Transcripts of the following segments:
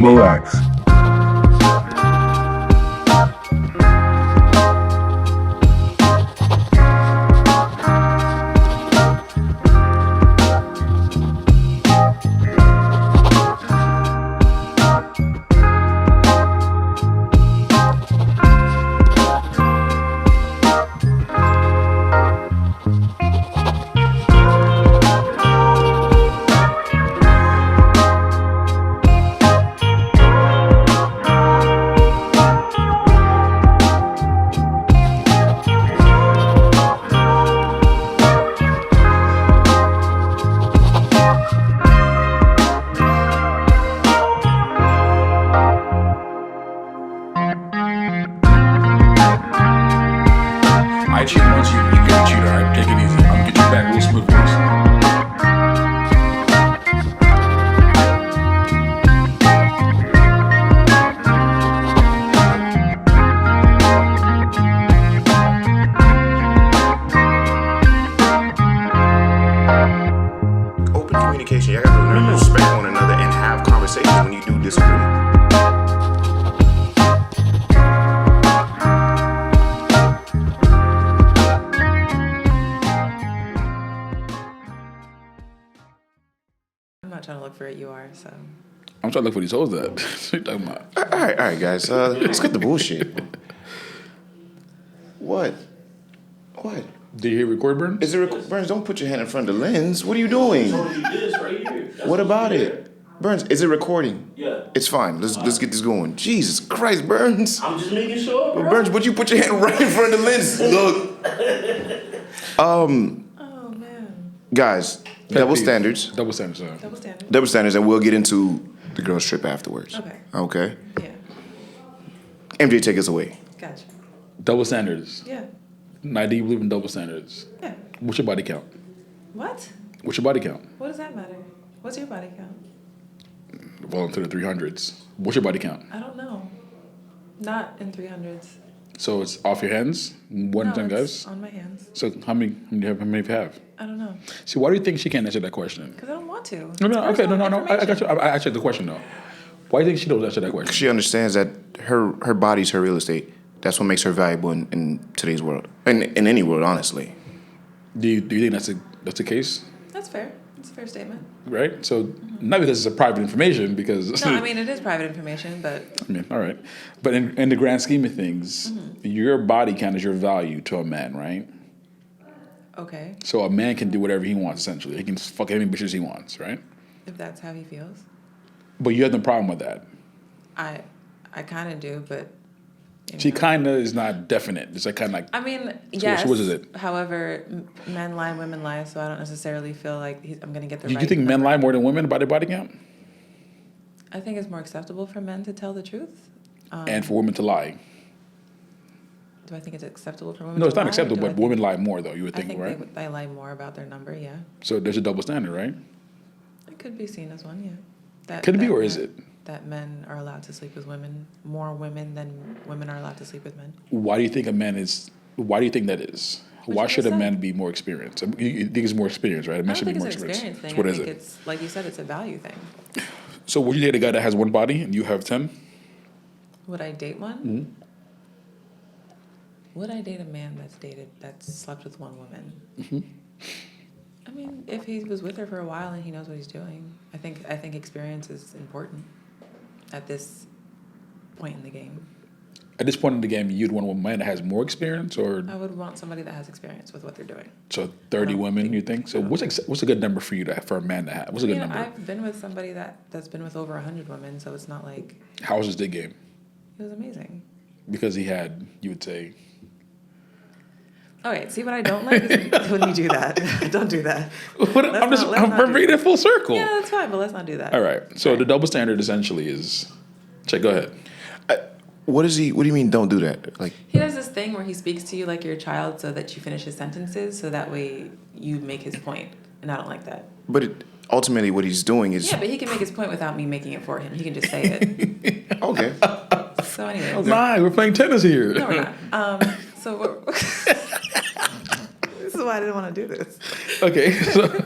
Relax. I cheat once, you get a cheater. Alright, take it easy. I'm gonna get you back real smooth. Open communication. Y'all gotta learn to respect one another and have conversations when you do disagree. I'm not trying to look for it. You are, so. I'm trying to look for these hoes that. What you talking about? All right, guys. Let's get the bullshit. What? What? Do you hear record, Burns? Is it Burns? Don't put your hand in front of the lens. What are you doing? This right here. What about it? Burns, is it recording? Yeah. It's fine. Let's get this going. Jesus Christ, Burns. I'm just making sure, bro. Burns, would you put your hand right in front of the lens? Look. Oh man. Guys, double standards. Double standards, sorry. Double standard. Double standards, and we'll get into the girls' trip afterwards. Okay. Okay? Yeah. MJ, take us away. Gotcha. Double standards. Yeah. Now, do you believe in double standards? Yeah. What's your body count? What? What's your body count? What does that matter? What's your body count? Well, into the 300s. What's your body count? I don't know. Not in 300s. So it's off your hands? One No, to 10 it's guys? on my hands. So how many do you have? I don't know. See, why do you think she can't answer that question? Because I don't want to. No, It's okay, no. personal I got you. information. I answered the question, though. Why do you think she don't answer that question? She understands that her body's her real estate. That's what makes her valuable in today's world. And in any world, honestly. Do you think that's the case? That's fair. It's a fair statement. Right? So, not because it's a private information, because... No, I mean, it is private information, but I mean, all right. But in the grand scheme of things, your body count is your value to a man, right? okay. So a man can do whatever he wants, essentially. He can fuck any bitches he wants, right? If that's how he feels. But you have no problem with that. I kind of do, but... you She know. kind of is not definite. It's like kind of like... I mean, So yes. what is it? However, men lie, women lie, so I don't necessarily feel like I'm going to get the Do right you think men number. lie more than women about their body count? I think it's more acceptable for men to tell the truth. And for women to lie? Do I think it's acceptable for women No, to it's not lie, or acceptable, do I but think- women lie more, though, you would I think, think right? they lie more about their number, yeah. So there's a double standard, right? It could be seen as one, yeah. That, Could it be, that or is men- it? That men are allowed to sleep with women, more women than women are allowed to sleep with men. Why do you think why do you think that is? Why you should a just man said. be more experienced? You think it's more experience, right? A I man don't should be think more it's an experienced. experience thing. So what I is think it? it's, like you said, it's a value thing. So would you date a guy that has one body and you have 10? Would I date one? Mm-hmm. Would I date a man that's slept with one woman? Mm-hmm. I mean, if he was with her for a while and he knows what he's doing, I think experience is important at this point in the game. At this point in the game, you'd want a man that has more experience, or I would want somebody that has experience with what they're doing. so 30 women, you think? So what's a good number for you for a man to have? What's a good number? I've been with somebody that's been with over 100 women, so it's not like How was his dick game? it was amazing. Because he had, you would say, All right, see what I don't like is when you do that. Don't do that. I'm not bringing it full circle. Yeah, that's fine, but let's not do that. All right. So the double standard essentially is, go ahead. What do you mean don't do that? Like, He does this thing where he speaks to you like you're a child so that you finish his sentences so that way you make his point. And I don't like that. but ultimately what he's doing is... Yeah, but he can make his point without me making it for him. He can just say it. Okay. So anyways. Nah, we're playing tennis here. No, we're not. So we're... This is why I didn't want to do this. Okay. So,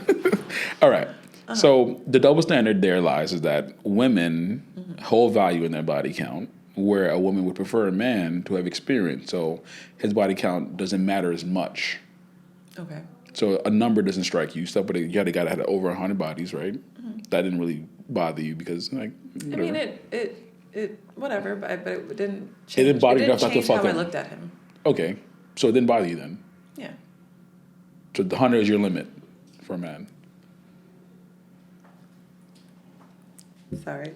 all right. So the double standard there lies is that women whole value in their body count, where a woman would prefer a man to have experience. So his body count doesn't matter as much. Okay. So a number doesn't strike you. Stuff, but you had a guy that had over 100 bodies, right? That didn't really bother you because, like, whatever. I mean, it whatever, but it didn't change. It didn't bother you It enough didn't not to change fuck how I him. looked at him. Okay, so it didn't bother you then. Yeah. So the 100 is your limit for a man. Sorry.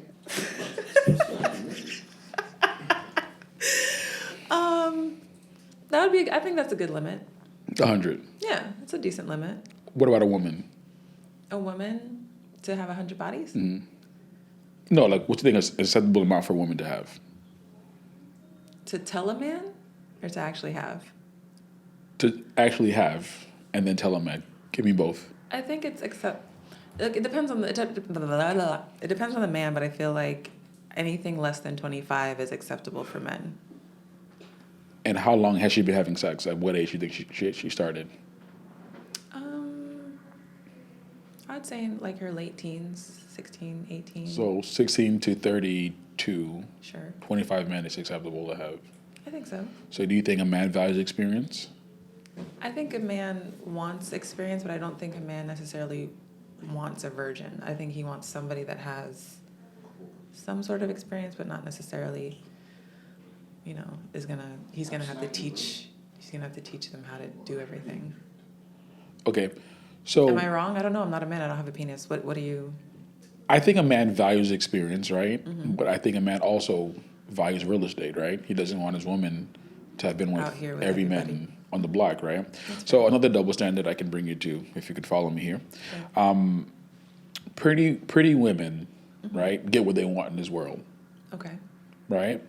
That would be. I think that's a good limit. 100. Yeah, it's a decent limit. What about a woman? A woman to have 100 bodies? No, like, what do you think is an acceptable amount for a woman to have? To tell a man, or to actually have? To actually have, and then tell a man. Give me both. I think it's Look, it depends on the. It depends on the man, but I feel like anything less than 25 is acceptable for men. And how long has she been having sex? At what age do you think she started? I'd say in like her late teens, 16, 18. So 16 to 32, Sure. 25 men is acceptable to have. I think so. So do you think a man values experience? I think a man wants experience, but I don't think a man necessarily wants a virgin. I think he wants somebody that has some sort of experience, but not necessarily, he's gonna have to teach them how to do everything. Okay, so Am I wrong? I don't know. I'm not a man. I don't have a penis. What do you? I think a man values experience, right? Mm-hmm. But I think a man also values real estate, right? He doesn't want his woman to have been Out with here with every everybody. man on the block, right? So another double standard I can bring you to, if you could follow me here. Pretty women, Mm-hmm. right, get what they want in this world, Okay. right?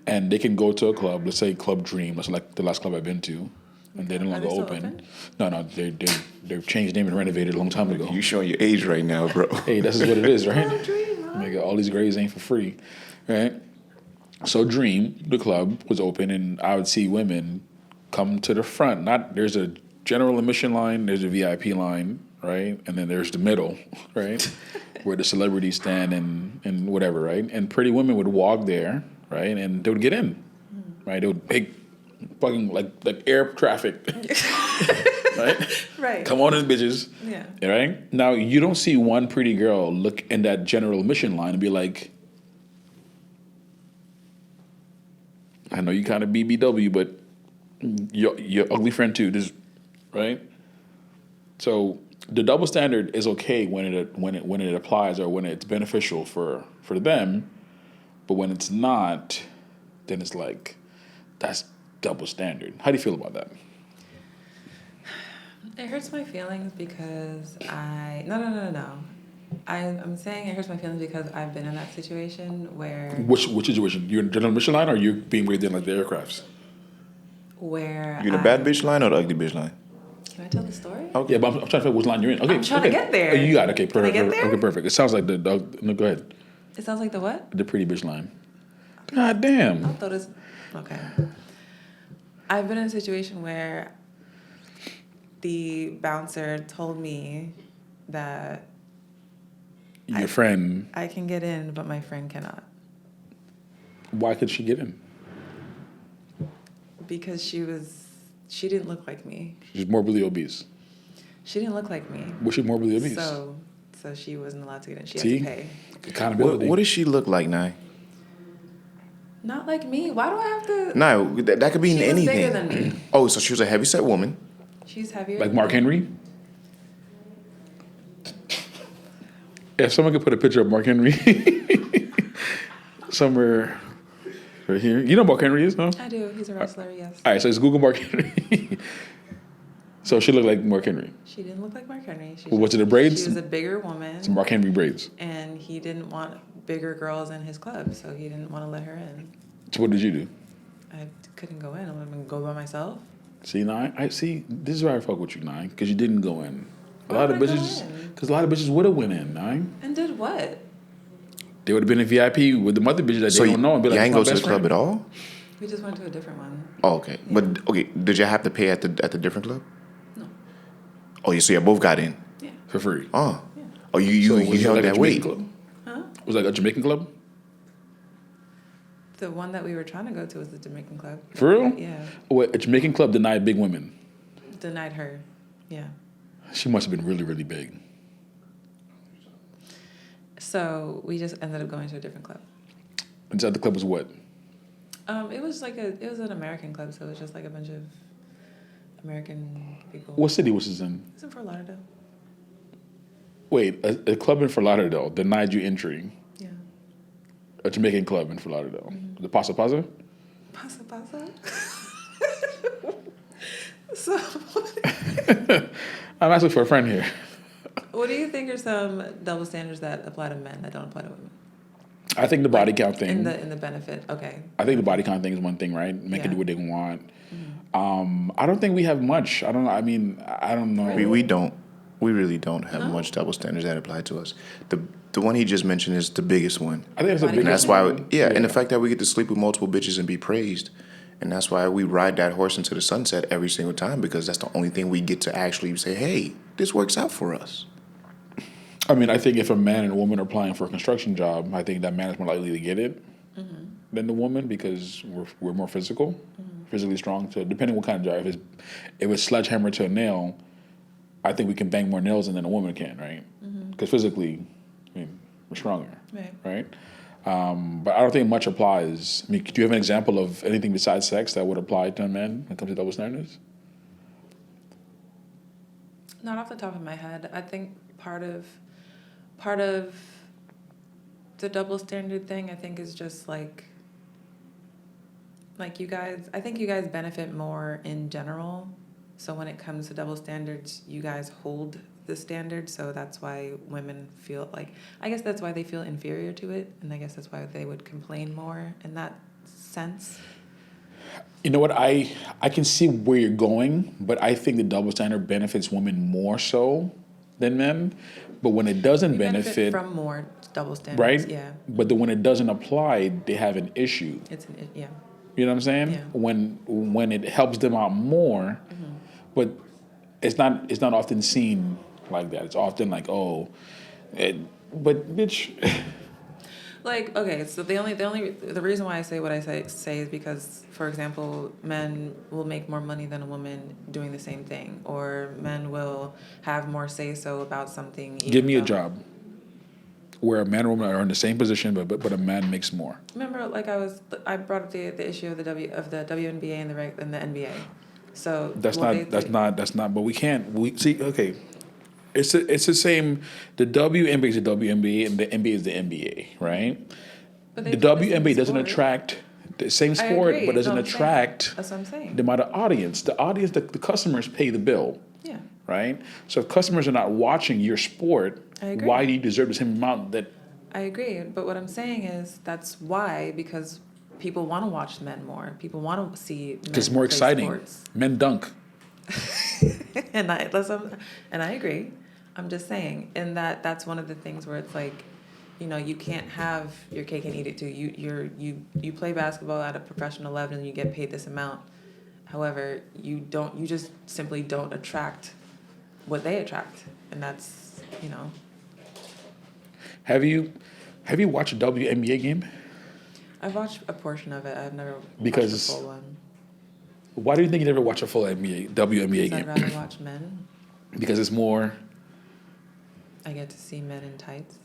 And they can go to a club, let's say Club Dream, that's like the last club I've been to, and they're no Are longer they still open. open? No, they've changed name and renovated a long time ago. You showing your age right now, bro. Hey, this is what it is, right? Dream, huh? Nigga, all these grades ain't for free, right? So Dream, the club, was open, and I would see women come to the front. There's a general admission line, there's a VIP line, right? And then there's the middle, right? Where the celebrities stand and whatever, right? And pretty women would walk there, right? And they would get in, right? They would fucking like air traffic, right? Right. Come on in, bitches. Yeah. Right? Now, you don't see one pretty girl look in that general admission line and be like, I know you kind of BBW, but your ugly friend too, this, right? So the double standard is okay when it applies or when it's beneficial for them, but when it's not, then it's like, that's double standard. How do you feel about that? It hurts my feelings because No. I'm saying it hurts my feelings because I've been in that situation where Which situation? You're in the general admission line or you're being waited in like the aircrafts? You the bad bitch line or the ugly bitch line? Can I tell the story? Yeah, but I'm trying to figure out which line you're in. Okay, I'm trying to okay. get there. Oh, you got it. Okay, Can I perfect. get there? Okay, perfect. It sounds like the dog. No, go ahead. It sounds like the what? The pretty bitch line. God damn. I thought it's okay. I've been in a situation where the bouncer told me that Your friend. I can get in, but my friend cannot Why could she get in? because she didn't look like me. She's morbidly obese. She didn't look like me. Was she morbidly obese? So she wasn't allowed to get in. She See? had to pay. Accountability. What does she look like, Nye? Not like me. Why do I have to? No, that could be in She was anything. bigger than me. Oh, so she was a heavyset woman. She's heavier. Like than Mark me. Henry? If someone could put a picture of Mark Henry somewhere right here. You know who Mark Henry is, no? I do. He's a wrestler. Yes. All right, so it's Google Mark Henry. So she looked like Mark Henry. She didn't look like Mark Henry. Well, was it the braids? She was a bigger woman. Some Mark Henry braids. And he didn't want bigger girls in his club, so he didn't want to let her in. So what did you do? I couldn't go in. I'm gonna go by myself. See, Nine, I see. This is why I fuck with you, Nine, because you didn't go in. Why A lot of would I go bitches, in? because a lot of bitches would have went in, Nine. And did what? They would have been in VIP with the mother bitches that So they don't know and be like, you ain't "My go to the best club friend." at all? We just went to a different one. Oh, okay. But okay, did you have to pay at the different club? No. Oh, you see, you both got in. Yeah. For free. Oh, Yeah. oh, you So was it held like a that Jamaican weight. club? Huh? Was it like a Jamaican club? The one that we were trying to go to was the Jamaican club. For real? Yeah. What, a Jamaican club denied big women. Denied her. Yeah. She must have been really, really big. So we just ended up going to a different club. And so the club was what? It was an American club, so it was just like a bunch of American people. What city was this in? It's in Fort Lauderdale. Wait, a club in Fort Lauderdale denied you entry. Yeah. A Jamaican club in Fort Lauderdale. Mm-hmm. The Pasa Pasa? Pasa pasa. So, I'm asking for a friend here. what do you think are some double standards that apply to men that don't apply to women? I think the body Like, count thing. In the benefit. Okay. I think the body count thing is one thing, right? Men can Yeah. do what they want. I don't think we have much. I don't know. I mean, I don't know. We don't. We really don't have much double standards that apply to us. The one he just mentioned is the biggest one. I think that's a Body big. And that's why, Yeah. and the fact that we get to sleep with multiple bitches and be praised. And that's why we ride that horse into the sunset every single time, because that's the only thing we get to actually say, hey, this works out for us. I mean, I think if a man and a woman are applying for a construction job, I think that man is more likely to get it than the woman, because we're more physical, physically strong. So depending what kind of job, if it's sledgehammer to a nail, I think we can bang more nails than a woman can, right? Because physically, I mean, we're stronger, right? But I don't think much applies. I mean, do you have an example of anything besides sex that would apply to a man when it comes to double standards? Not off the top of my head. I think part of the double standard thing, I think, is just like you guys. I think you guys benefit more in general. So when it comes to double standards, you guys hold the standard. So that's why women feel like, I guess that's why they feel inferior to it, and I guess that's why they would complain more in that sense. You know what? I can see where you're going, but I think the double standard benefits women more so than men. But when it doesn't We benefit, from more double standards. right? Yeah. But when it doesn't apply, they have an issue. Yeah. You know what I'm saying? Yeah. When it helps them out more, but it's not often seen like that. It's often like, but bitch. Like, okay, so the reason why I say what I say is because, for example, men will make more money than a woman doing the same thing, or men will have more say so about something. Give me a job where a man and woman are in the same position, but a man makes more. Remember, like I brought up the issue of the WNBA and the NBA. So That's not. But we can't. See, okay. It's the same. The WNBA is the WNBA, and the NBA is the NBA, right? But The they play same WNBA doesn't sport. attract the same I sport, agree. but doesn't No, I'm saying- attract That's what I'm saying. the amount of audience. The customers pay the bill, Yeah, right? So if customers are not watching your sport, I agree. why do you deserve the same amount that? I agree. But what I'm saying is that's why, because people want to watch men more. People want to see men Because it's more play exciting. sports. Men dunk. and I agree. I'm just saying, and that's one of the things where it's like, you can't have your cake and eat it too. You play basketball at a professional level and you get paid this amount. However, you just simply don't attract what they attract, and that's Have you watched a WNBA game? I've watched a portion of it. I've never Because- watched the full one. Why do you think you never watch a full WNBA Because game? I'd rather watch men. Because it's more. I get to see men in tights.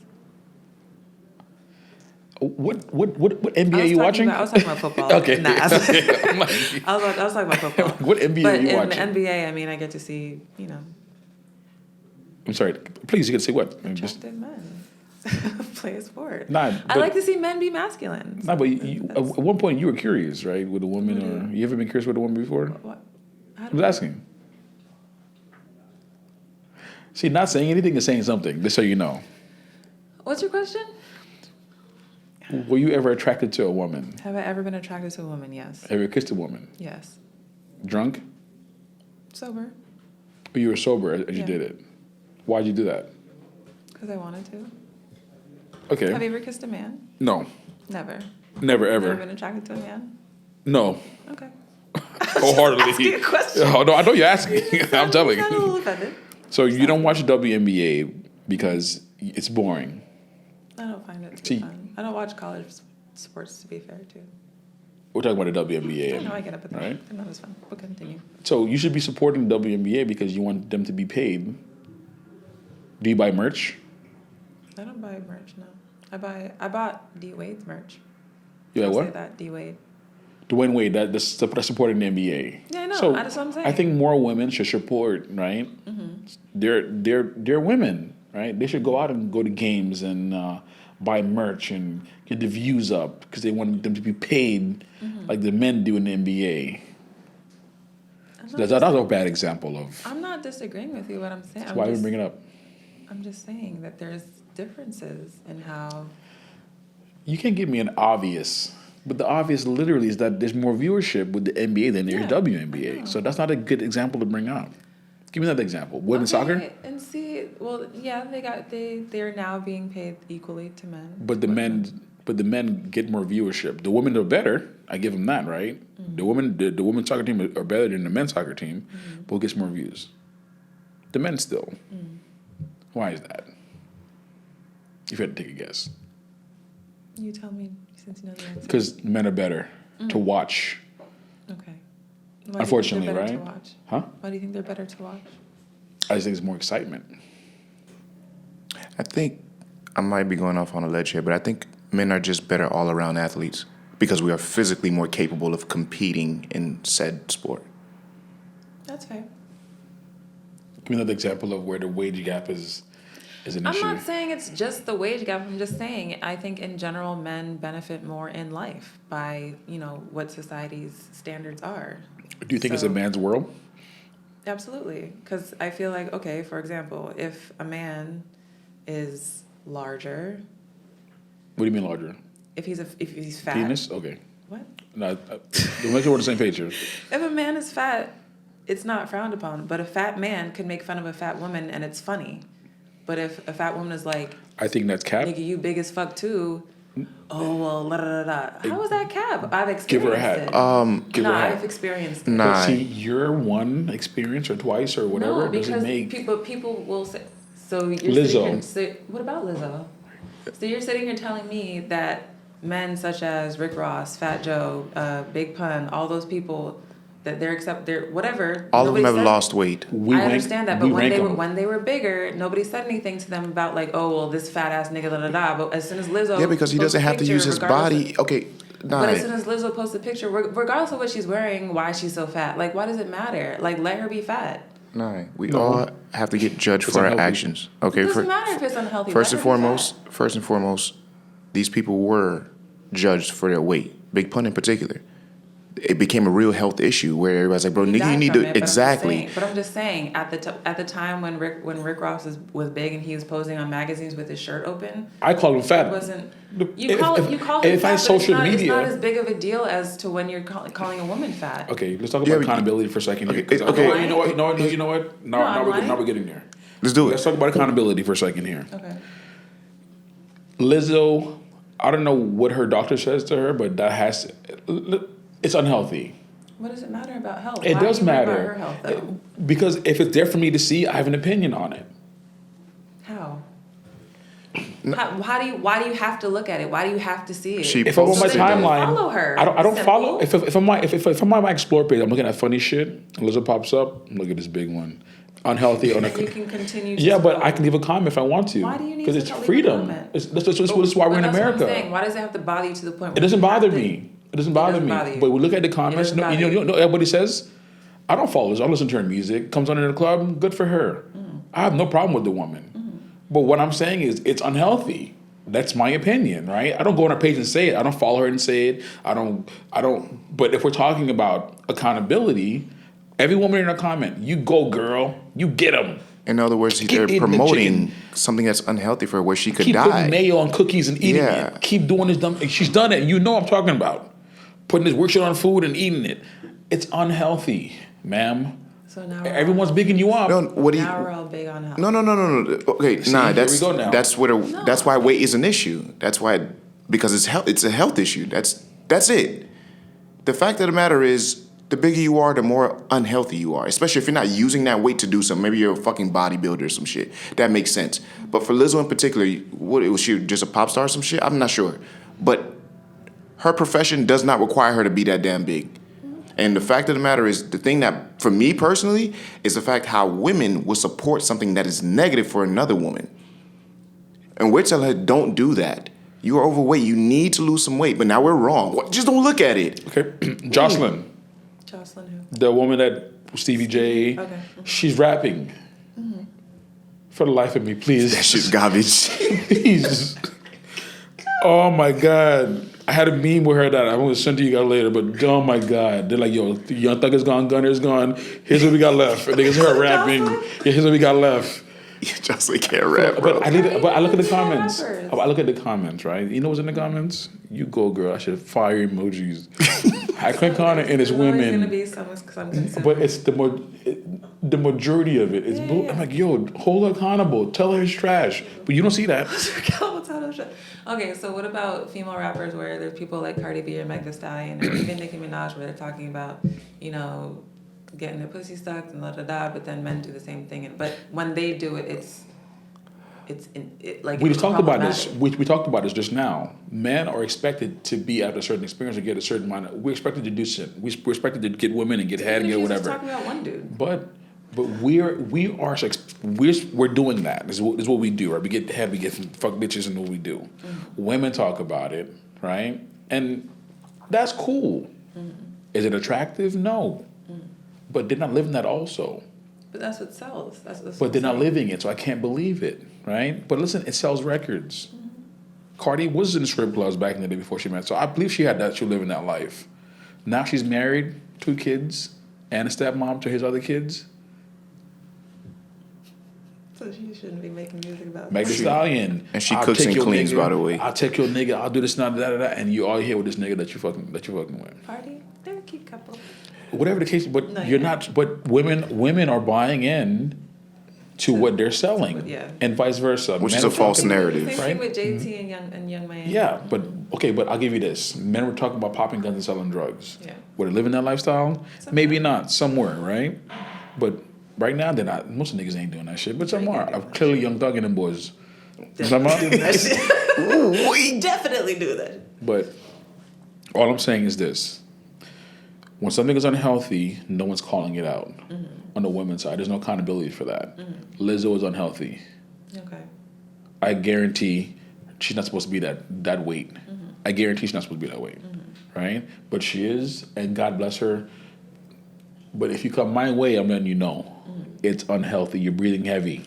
What NBA are you watching? I was talking about football. Okay. Nah, I was I'm I was talking about football. What NBA But are you in watching? the NBA, I mean, I get to see, I'm sorry. Please, you can say what? Just, attractive men play a sport. Nah, I but- like to see men be masculine. no, but at one point you were curious, right, with a woman, or you ever been curious with a woman before? What? I I don't was asking. See, not saying anything is saying something. Just so you know, What's your question? were you ever attracted to a woman? Have I ever been attracted to a woman? Yes. Ever kissed a woman? Yes. Drunk? Sober. Or you were sober as you Yeah. did it? Why'd you do that? Because I wanted to. Okay. Have you ever kissed a man? No. Never. Never Ever ever. been attracted to a man? No. Okay. Wholeheartedly. Asking a question. Oh, no, I know you're asking. I'm telling I'm a you. little offended. So you don't watch WNBA because it's boring. I don't find it to See- be fun. I don't watch college sports, to be fair, too. We're talking about the WNBA. I know, I get it, but right? I know it's fun. We'll continue. So you should be supporting the WNBA because you want them to be paid. Do you buy merch? I don't buy merch, no. I bought D Wade's merch. You I'll like say what? that, D Wade. Dwayne Wade, that's supporting the NBA. Yeah, I know. So That's what I'm saying. I think more women should support, right? They're women, right? They should go out and go to games and buy merch and get the views up because they want them to be paid like the men do in the NBA. So that's a bad example of I'm not disagreeing with you. What I'm saying. that's why we bring it up. I'm just saying that there's differences in how. You can't give me an obvious, but the obvious literally is that there's more viewership with the NBA than there is Yeah, I WNBA. know. So that's not a good example to bring up. Give me another example. Women's soccer? Okay, and see, well, yeah, they're now being paid equally to men. But the men get more viewership. The women are better. I give them that, right? The women's soccer team are better than the men's soccer team, but who gets more views? The men still. Why is that? If you had to take a guess, You tell me since you know the answer. because men are better to watch. Okay. Why do you Unfortunately, think they're better right? To watch? Huh? Why do you think they're better to watch? I just think it's more excitement. I think I might be going off on a ledge here, but I think men are just better all around athletes because we are physically more capable of competing in said sport. That's fair. Give me another example of where the wage gap is an I'm issue. not saying it's just the wage gap. I'm just saying I think in general men benefit more in life by, what society's standards are. Do you think it's a So- man's world? Absolutely. Because I feel like, okay, for example, if a man is larger, What do you mean larger? if he's fat. Penis? Okay. What? No, we'll make sure we're on the same page here. If a man is fat, it's not frowned upon. But a fat man could make fun of a fat woman and it's funny. But if a fat woman is like, I think that's cap. nigga, you big as fuck too. Oh, well, la da da da. How is that cap? I've experienced Give her a hat. it. Give her a hat. I've experienced it. Nah. But see, your one experience or twice or whatever No, doesn't because make. people will say. So you're Lizzo. sitting here. What about Lizzo? So you're sitting here telling me that men such as Rick Ross, Fat Joe, Big Pun, all those people, that they're whatever. All of them have nobody said- lost weight. I understand that, but we rank 'em. when they were bigger, nobody said anything to them about like, oh well, this fat ass nigga, da da da. But as soon as Lizzo, Yeah, because he posts doesn't a have to picture, use his regardless body. Okay, nah. But as soon as Lizzo posts a picture, regardless of what she's wearing, why she's so fat, like why does it matter? Like let her be fat. Nah, we No. all have to get judged It's for our unhealthy. actions. Okay, It doesn't matter if it's unhealthy. first let and her be foremost, these people were judged for their weight. Big Pun in particular. It became a real health issue where everybody's like, bro, He nigga, you died need from to it, but exactly. I'm just saying, at the time when Rick Ross was big and he was posing on magazines with his shirt open, I call him fat. it wasn't. Look, You call him if fat, I but social it's media. not as big of a deal as to when you're calling a woman fat. Okay, let's talk Yeah, about but- accountability for a second here. 'cause Okay, you know what? Now I'm lying. we're getting there. Let's do Let's it. talk about accountability for a second here. Okay. Lizzo, I don't know what her doctor says to her, but it's unhealthy. What does it matter about health? It Why does do you worry matter. about her health, though? Because if it's there for me to see, I have an opinion on it. How? Why do you have to look at it? Why do you have to see it? She If I'm on my posted it. timeline, Follow her. I don't Simple. follow. If I'm on my explore page, I'm looking at funny shit. And Lizzo pops up. Look at this big one, unhealthy. And you can continue to Yeah, but scroll. I can leave a comment if I want to. Why do you need Because to it's leave a freedom. comment? This is why we're in But that's what I'm America. saying. Why does it have to bother you to the point? It doesn't bother me. It doesn't bother doesn't me. bother you. But we look at the comments. doesn't No, bother you you. know, everybody says, I don't follow this. I listen to her music. Comes on in the club. Good for her. I have no problem with the woman. But what I'm saying is, it's unhealthy. That's my opinion, right? I don't go on her page and say it. I don't follow her and say it. I don't. But if we're talking about accountability, every woman in a comment, you go, girl. You get them. In other words, Keep they're eating the promoting chicken. something that's unhealthy for her where she could Keep die. putting mayo on cookies and eating Yeah. it. Keep doing this dumb. She's done it. You know what I'm talking about. Putting this weird shit on food and eating it. It's unhealthy, ma'am. So now Everyone's bigging you up. No, what do you? now we're all big on health. No. Okay, See, nah. here That's we go now. that's that's why weight is an issue. That's why because it's a health issue. That's it. The fact of the matter is, the bigger you are, the more unhealthy you are. Especially if you're not using that weight to do something. Maybe you're a fucking bodybuilder or some shit. That makes sense. But for Lizzo in particular, what was she just a pop star or some shit? I'm not sure. But her profession does not require her to be that damn big. And the fact of the matter is, the thing that, for me personally, is the fact how women will support something that is negative for another woman. And we're telling her, don't do that. You are overweight. You need to lose some weight. But now we're wrong. Just don't look at it. Okay, Jocelyn, Jocelyn who? the woman that Stevie J, Okay. she's rapping. For the life of me, please. That shit's garbage. Please. Oh my God. I had a meme with her that I'm going to send to you guys later, but oh my God. They're like, yo, Young Thug is gone, Gunner's gone. Here's what we got left. And niggas her rapping. Yeah, here's what we got left. Jocelyn can't rap, bro. But I look at the comments. rappers. I look at the comments, right? You know what's in the comments? You go, girl. I should fire emojis. I click on it and it's There's always women. gonna be some consuming. But it's the majority of it. It's Yeah. I'm like, yo, hold her accountable. Tell her it's trash. But you don't see that. Okay, so what about female rappers where there's people like Cardi B or Meg Thee Stallion or even Nicki Minaj where they're talking about, you know, getting their pussy stuck and da da da, but then men do the same thing. But when they do it, it's like We just talked about problematic. this. We talked about this just now. Men are expected to be at a certain experience or get a certain amount. We're expected to do shit. We're expected to get women and get head and Even get if she's just whatever. talking about one dude. But we're doing that. This is what we do, right? We get head, we get fuck bitches, and what we do. Women talk about it, right? And that's cool. Is it attractive? No. But they're not living that also. But that's what sells. That's But they're not living it, so I can't believe it, right? But listen, it sells records. Cardi was in strip clubs back in the day before she met, so I believe she was living that life. Now she's married, 2 kids, and a stepmom to his other kids. So she shouldn't be making music about Meg Thee Stallion. And she I'll cooks take and your cleans, nigga, by the way. I'll take your nigga, I'll do this, not that, and you all here with this nigga that you fucking with. Party. They're a cute couple. Whatever the case, but No, you're yeah. not. But women are buying in to what they're selling, Yeah. and vice versa. Which Men is a are false talking- narrative. Same Right? thing with JT and Young Miami. Yeah, but okay, but I'll give you this: men were talking about popping guns and selling drugs. Yeah. Were they living that lifestyle? Maybe not. Somewhere, right? But right now they're not. Most niggas ain't doing that shit. But some are. Clearly, Young Thug and them boys. Some are. We definitely do that. But all I'm saying is this. When something is unhealthy, no one's calling it out. On the women's side, there's no accountability for that. Lizzo is unhealthy. Okay. I guarantee she's not supposed to be that weight. I guarantee she's not supposed to be that weight, right? But she is, and God bless her. But if you come my way, I'm letting you know. It's unhealthy. You're breathing heavy.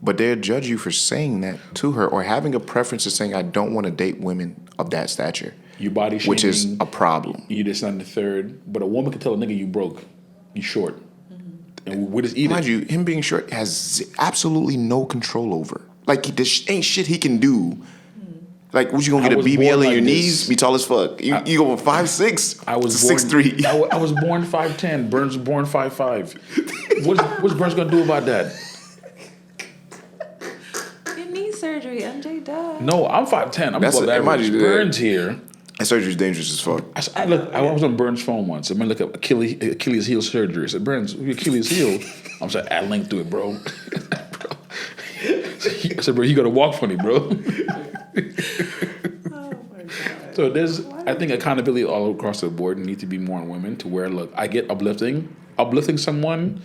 But they'll judge you for saying that to her or having a preference of saying, I don't want to date women of that stature, Your body shaming. which is a problem. You this and the third. But a woman can tell a nigga you broke. You short. And we just eat Mind it. you, him being short has absolutely no control over. Like, there ain't shit he can do. Like, what, you gonna I get a was BBL born in like your this. knees? Be tall as fuck. You go from 5'6" I was to born 6'3". I was born 5'10". Burns was born 5'5". What's Burns gonna do about that? Your knee surgery, MJ Dub. No, I'm 5'10". I'm That's above a- average. mind you, Burns here. That surgery's dangerous as fuck. I was on Burns' phone once. I'm gonna look up Achilles heel surgery. I said, Burns, your Achilles heel. I'm saying, add link to it, bro. Bro. I said, bro, you gotta walk funny, bro. Oh my god. So I think accountability all across the board needs to be more on women to where, look, I get uplifting someone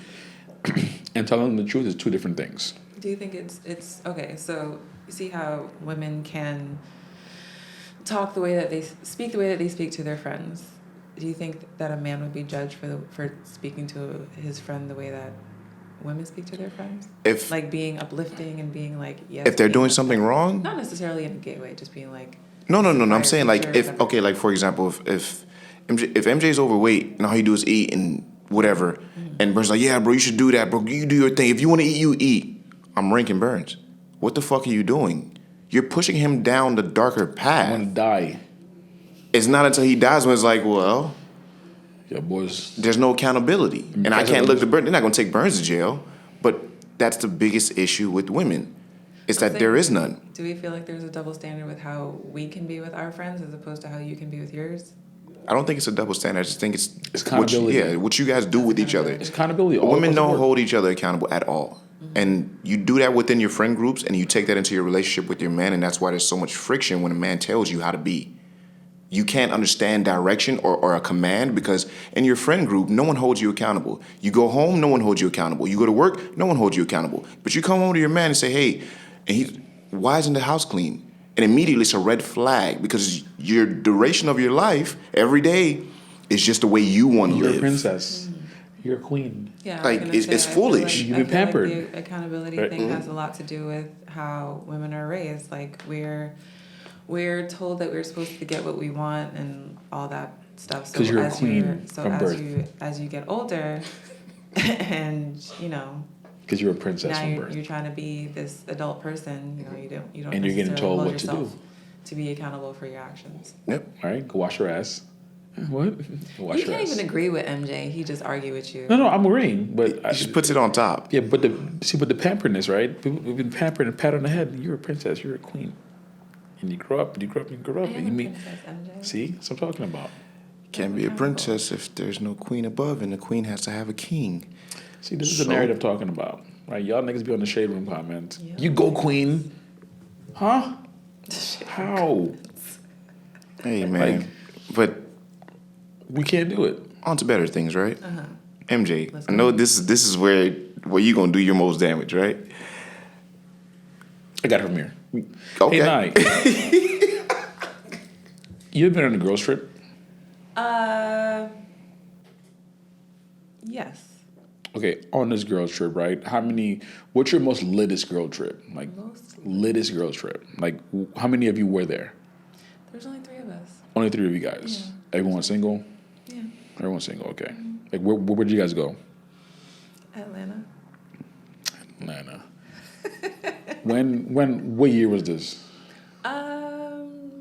and telling them the truth is 2 different things. Do you think it's okay? So you see how women can talk the way that they speak to their friends. Do you think that a man would be judged for speaking to his friend the way that women speak to their friends? If Like being uplifting and being like, yes. if they're being doing like something that. wrong, Not necessarily in a gay way, just being like. no. I'm Fire saying like teacher, if whatever. okay, like for example, if MJ's overweight and all he do is eat and whatever, and Burns like, yeah, bro, you should do that, bro. You do your thing. If you want to eat, you eat. I'm ranking Burns. What the fuck are you doing? You're pushing him down the darker I path. want to die. It's not until he dies when it's like, well, Yeah, boys. there's no accountability. And I can't look to Burns. They're not going to take Burns to jail. But that's the biggest issue with women, is that there is none. Do we feel like there's a double standard with how we can be with our friends as opposed to how you can be with yours? I don't think it's a double standard. I just think it's accountability. what you guys do with each other. It's accountability. all Women across the don't board. hold each other accountable at all. And you do that within your friend groups and you take that into your relationship with your man, and that's why there's so much friction when a man tells you how to be. you can't understand direction or a command because in your friend group, no one holds you accountable. You go home, no one holds you accountable. You go to work, no one holds you accountable. But you come home to your man and say, hey, why isn't the house clean? And immediately it's a red flag because your duration of your life every day is just the way you want to You're live. a princess. You're a queen. Yeah, I was Like, gonna it's say, I foolish. feel You like, be pampered. the accountability Right. thing has a lot to do with how women are raised. Like we're told that we're supposed to get what we want and all that stuff. So 'Cause you're a as queen from birth. as you get older, and you know. Because you're a princess Now from you're birth. trying to be this adult person. You know, you don't And you're getting necessarily told hold what to yourself do. to be accountable for your actions. Yep. All right, go wash your ass. What? Go wash You your can't ass. even agree with MJ. He just argue with you. No, I'm agreeing, but He just puts it on top. yeah, but the pamperness, right? We've been pampered and pat on the head. You're a princess. You're a queen, and you grow up. And you grow up. And you grow up. I And you am a meet. princess, MJ. See, that's what I'm talking about. Can't be a princess if there's no queen above, and the queen has to have a king. See, this is the So- narrative I'm talking about, right? Y'all niggas be on the shade room comments. Yeah. You go, queen. Huh? How? Hey, man. Like- but We can't do it. on to better things, right? MJ, Let's I go. know this is where you gonna do your most damage, right? I got it from here. Okay. Hey, Nye. You ever been on a girls trip? Yes. Okay, on this girls trip, right? What's your most littest girl trip? Like, Most? littest girl trip. Like, how many of you were there? There's only 3 of us. Only 3 of you guys. Yeah. Everyone single? Yeah. Everyone's single, okay. Like, where'd you guys go? Atlanta. Atlanta. What year was this?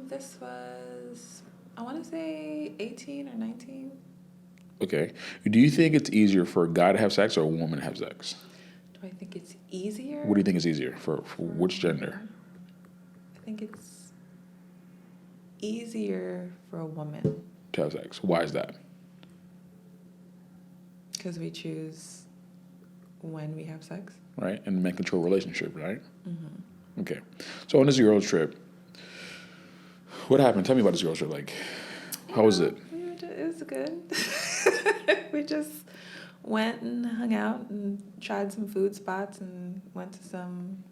This was, I want to say 18 or 19. Okay. Do you think it's easier for a guy to have sex or a woman to have sex? Do I think it's easier? What do you think is easier for which gender? I think it's easier for a woman To have sex. Why is that? because we choose when we have sex. Right? And men control relationship, right? Mm-hmm. Okay. So on this girls trip, what happened? Tell me about this girls trip. Like, how was it? It was good. We just went and hung out and tried some food spots and went to some,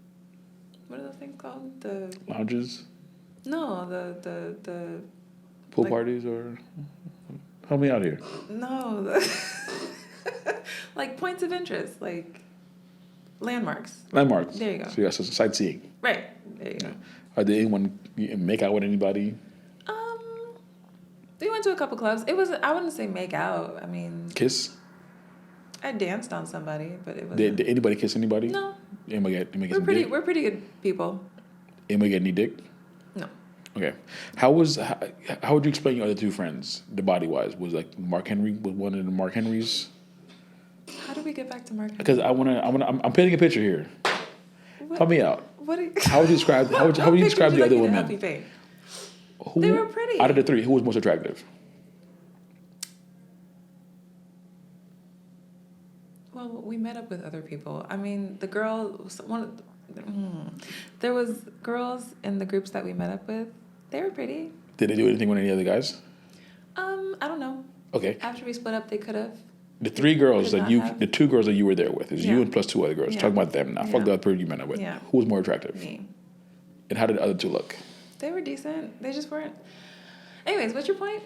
what are those things called? Lounges? The Pool Like- parties or help me out here. no, like points of interest, like landmarks. Landmarks. There you go. So you got some sightseeing. Right. There you go. Did anyone make out with anybody? We went to a couple clubs. It was, I wouldn't say make out. I mean, Kiss? I danced on somebody, but it was Did anybody kiss anybody? no. Anybody get We're some pretty. dick? We're pretty good people. Anybody get any dick? No. Okay. How would you explain your other 2 friends, the body wise? Was like Mark Henry was one of the Mark Henrys? How do we get back to Mark? Because I'm painting a picture here. What, Help me out. What? Do you, How would you describe how would you describe the other women? Who, They were pretty. Out of the 3, who was most attractive? Well, we met up with other people. I mean, the girl, there was girls in the groups that we met up with. They were pretty. Did they do anything with any other guys? I don't know. Okay. After we split up, they could have. The 3 girls Did that not have- the 2 girls that you were there with, is you Yeah. and plus 2 other girls. Yeah. Talk about them now. Yeah. Fuck the other 3 you met up with. Yeah. Who was more attractive? Me. And how did the other 2 look? They were decent. They just weren't. Anyways, what's your point?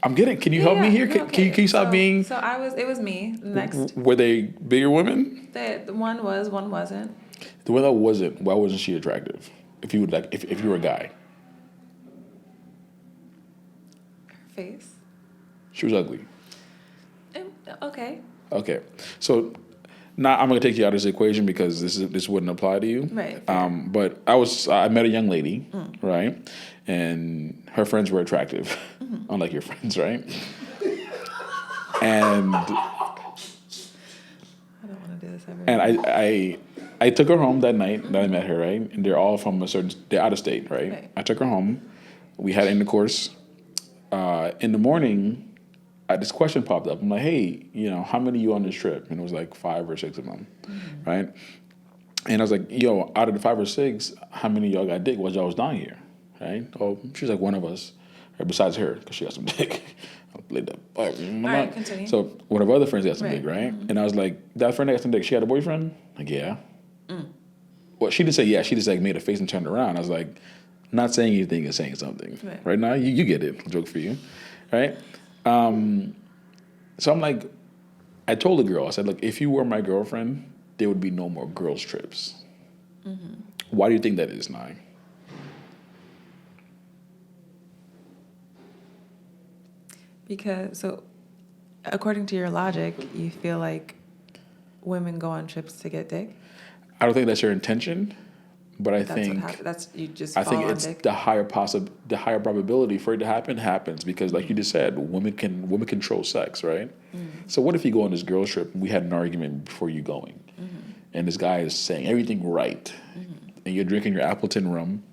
I'm getting. Can you help me here? No, Can you stop so, being? So it was me. Next, Were they bigger women? the one was, one wasn't. The one that wasn't. Why wasn't she attractive? If you would like, if you were a guy, Her face. she was ugly. Okay. Okay, so now I'm gonna take you out of this equation because this wouldn't apply to you. Right. But I met a young lady, right, and her friends were attractive, unlike your friends, right? And I don't want to do this ever. and I took her home that night that I met her, right? And they're all from they're out of state, right? Right. I took her home. We had intercourse. In the morning, this question popped up. I'm like, hey, how many of you on this trip? And it was like 5 or 6 of them, right? And I was like, yo, out of the 5 or 6, how many of y'all got dick while y'all was down here, right? Oh, she's like one of us, Right, besides her, because she got some dick. I played that. All right, continue. So one of her other friends got some Right. dick, right? And I was like, that friend that got some dick, she had a boyfriend? Like, yeah. Well, she didn't say yeah. She just like made a face and turned around. I was like, not saying anything and saying something. Right now, you get it. Joke for you, right? So I'm like, I told the girl, I said, look, if you were my girlfriend, there would be no more girls trips. Why do you think that is, Nye? Because, so, according to your logic, you feel like women go on trips to get dick? I don't think that's your intention, but I That's think what happens. That's, you just I fall think on it's dick? the higher probability for it to happens because, like you just said, women control sex, right? So what if you go on this girls trip and we had an argument before you going, and this guy is saying everything right, and you're drinking your Appleton rum?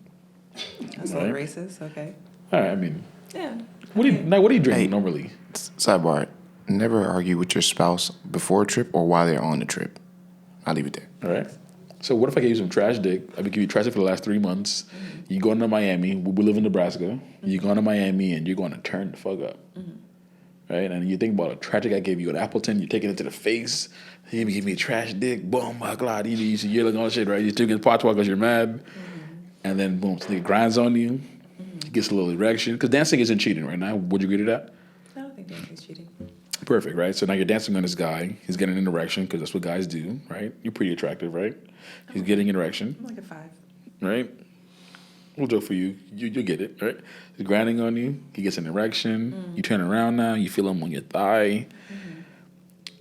That's a little racist, okay. All right, I mean, Yeah. what do you drink Hey. normally? Sidebar: never argue with your spouse before a trip or while they're on the trip. I'll leave it there. All right. So what if I gave you some trash dick? I've been giving you trash dick for the last 3 months. You going to Miami? We live in Nebraska. You going to Miami and you're going to turn the fuck up, right? And you think about a trash dick I gave you at Appleton. You take it into the face. You give me a trash dick. Boom, my God. You yelling all that shit, right? You took his pot because you're mad, and then boom, the nigga grinds on you. He gets a little erection because dancing isn't cheating right now. Would you agree to that? I don't think dancing's cheating. Perfect, right? So now you're dancing on this guy. He's getting an erection because that's what guys do, right? You're pretty attractive, right? He's getting an erection, I'm like a 5. right? We'll joke for you. You'll get it, right? He's grinding on you. He gets an erection. You turn around now. You feel him on your thigh.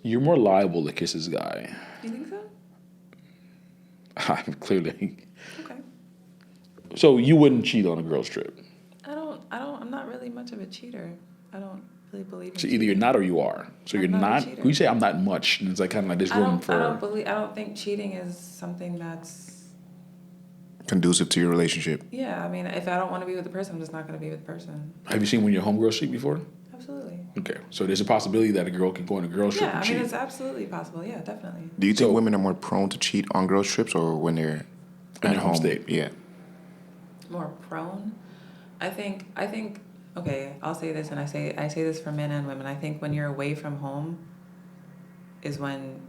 You're more liable to kiss this guy. You think so? Clearly. Okay. So you wouldn't cheat on a girl's trip. I'm not really much of a cheater. I don't really believe in So either you're cheating. not or you are. So I'm you're not a not. cheater. When you say I'm not much, and it's like kind of like this room for. I don't think cheating is something that's, Conducive to your relationship. yeah, I mean, if I don't want to be with the person, I'm just not going to be with the person. Have you seen when your homegirls cheat before? Absolutely. Okay, so there's a possibility that a girl can go on a girl's trip Yeah, and I cheat. mean, it's absolutely possible. Yeah, definitely. Do you think So- women are more prone to cheat on girls trips or when they're In at their home home? state. Yeah. More prone. I think, okay, I'll say this, and I say this for men and women. I think when you're away from home is when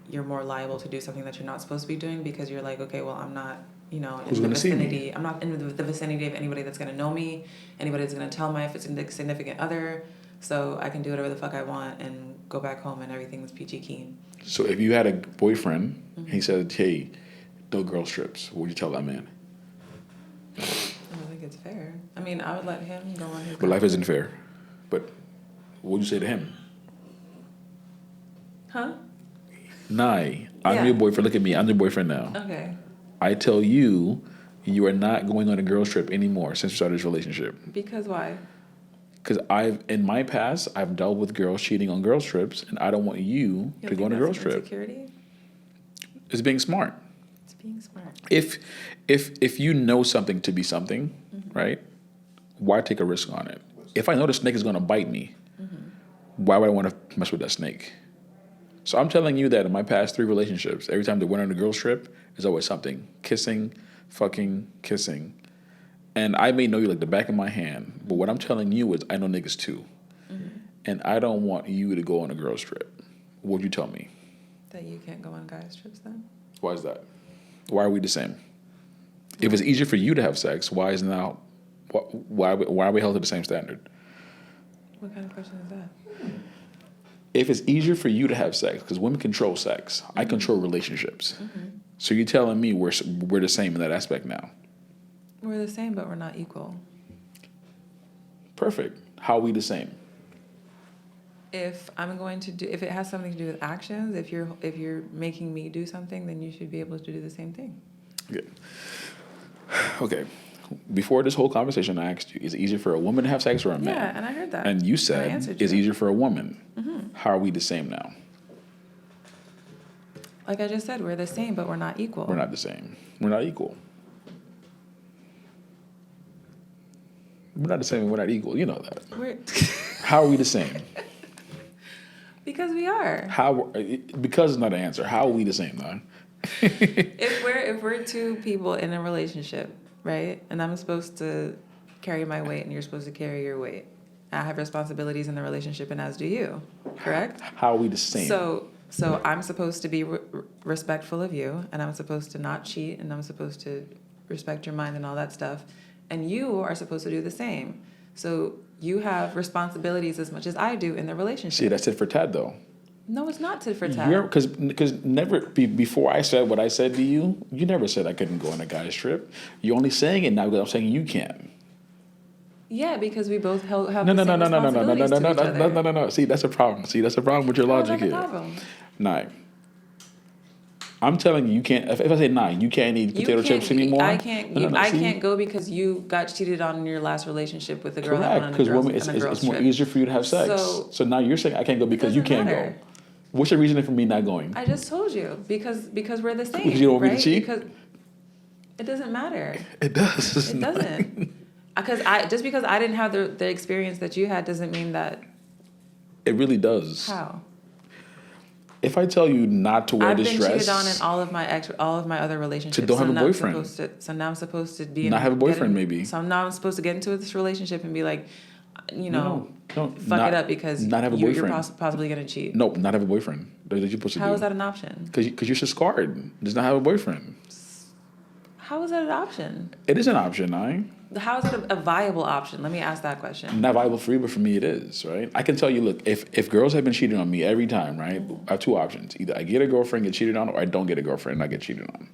you're more liable to do something that you're not supposed to be doing because you're like, okay, well, I'm not, Who's in the gonna see me? vicinity. I'm not in the vicinity of anybody that's going to know me, anybody that's going to tell my significant other, so I can do whatever the fuck I want and go back home and everything's peachy keen. So if you had a boyfriend, and he said, "Hey, no girls trips," what would you tell that man? I don't think it's fair. I mean, I would let him go on his. But life isn't fair. But what would you say to him? Huh? Nye, I'm Yeah. your boyfriend. Look at me. I'm your boyfriend now. Okay. I tell you, you are not going on a girls trip anymore since we started this relationship. Because why? Because in my past, I've dealt with girls cheating on girls trips, and I don't want you You to don't go on a think girls that's trip. insecurity? It's being smart. It's being smart. If you know something to be something, right? Why take a risk on it? If I know the snake is going to bite me, why would I want to mess with that snake? So I'm telling you that in my past 3 relationships, every time they went on a girls trip, there's always something: kissing, fucking, kissing. And I may know you like the back of my hand, but what I'm telling you is I know niggas too, and I don't want you to go on a girls trip. What'd you tell me? That you can't go on guys' trips then? Why is that? Why are we the same? If it's easier for you to have sex, why are we held to the same standard? What kind of question is that? If it's easier for you to have sex, because women control sex, I control relationships. So you're telling me we're the same in that aspect now? We're the same, but we're not equal. Perfect. How are we the same? If it has something to do with actions, if you're making me do something, then you should be able to do the same thing. Okay. Before this whole conversation, I asked you, is it easier for a woman to have sex or a man? Yeah, and I heard that. And you I said answered it's you. easier for a woman. How are we the same now? Like I just said, we're the same, but we're not equal. We're not the same. We're not equal. We're not the same. We're not equal. You know that. How are we the same? Because we are. Because it's not an answer. How are we the same, though? If we're 2 people in a relationship, right? And I'm supposed to carry my weight and you're supposed to carry your weight. I have responsibilities in the relationship, and as do you. Correct? How are we the same? So I'm supposed to be respectful of you, and I'm supposed to not cheat, and I'm supposed to respect your mind and all that stuff, and you are supposed to do the same. So you have responsibilities as much as I do in the relationship. See, that's it for tat, though. No, it's not tit for tat. Because never before I said what I said to you, you never said I couldn't go on a guy's trip. You're only saying it now because I'm saying you can. Yeah, because we both have No. the same responsibilities to each other. No. See, that's a problem. See, that's a problem with your How is logic that the here. problem? Nah. I'm telling you, you can't. If I say nah, you can't eat potato chips anymore. I can't. No, I see? can't go because you got cheated on in your last relationship with a girl that went Correct, on a because girls, women, on a girls it's more trip. easier for you to have sex. So now you're saying I can't go because you doesn't can't matter. go. What's your reasoning for me not going? I just told you because we're the same. Because you don't want me to right? cheat? Because it doesn't matter. It does. It doesn't. Because I didn't have the experience that you had doesn't mean that. It really does. How? If I tell you not to wear I've this been dress, cheated on in all of my other relationships. don't have a now I'm boyfriend. so now I'm supposed to be Not have a boyfriend, get in- maybe. So now I'm supposed to get into this relationship and be like, no, fuck not- it up because not have a you're boyfriend. possibly gonna cheat. Nope, not have a boyfriend. That's what you're supposed to do. How is that an option? Because you're just scarred. Does not have a boyfriend. How is that an option? It is an option, I. How is it a viable option? Let me ask that question. Not viable for you, but for me it is, right? I can tell you, look, if girls have been cheating on me every time, right? I have two options. Either I get a girlfriend, get cheated on, or I don't get a girlfriend and I get cheated on.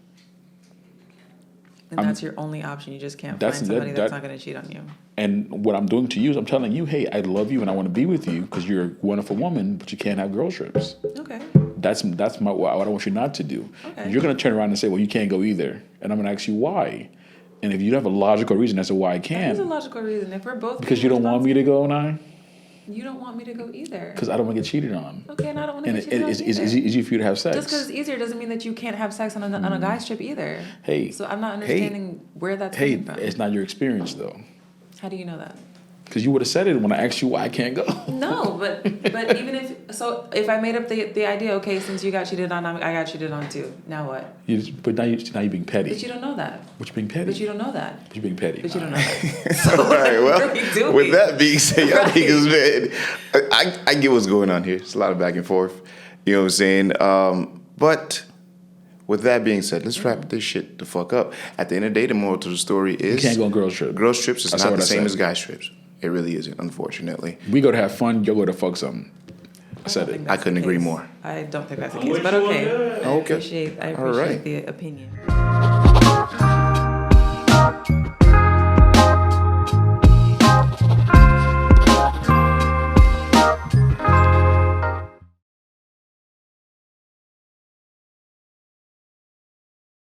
And that's your only option. You just can't That's- find somebody that- that's that- not gonna cheat on you. And what I'm doing to you is I'm telling you, hey, I love you and I want to be with you because you're a wonderful woman, but you can't have girl trips. Okay. That's my what I want you not to do. Okay. You're gonna turn around and say, well, you can't go either, and I'm gonna ask you why. And if you don't have a logical reason as to why I There's a can, logical reason. If we're both because you don't want me to go, now, you don't want me to go either. because I don't want to get cheated on. Okay, and I don't want to And get cheated on it's either. easy for you to have sex. Just because it's easier doesn't mean that you can't have sex on a guy's trip either. Hey, So I'm not hey, understanding where that's Hey, coming from. it's not your experience though, How do you know that? because you would have said it when I asked you why I can't go. No, but even if I made up the idea, okay, since you got cheated on, I got cheated on too. Now what? But now you're being petty. But you don't know that. But you're being petty. But you don't know that. But you're being petty. But you don't know that. All right, what are we well, doing? with that being said, y'all Right. niggas, man, I get what's going on here. It's a lot of back and forth. You know what I'm saying? But with that being said, let's wrap this shit the fuck up. At the end of the day, the moral to the story is You can't go on girls trip. girls trips is I said not what the I same said. as guys trips. It really isn't, unfortunately. We go to have fun. You'll go to fuck something. I said it. I couldn't agree more. I don't think that's the I'm case, with but you on okay. that. Okay. I appreciate All right. the opinion.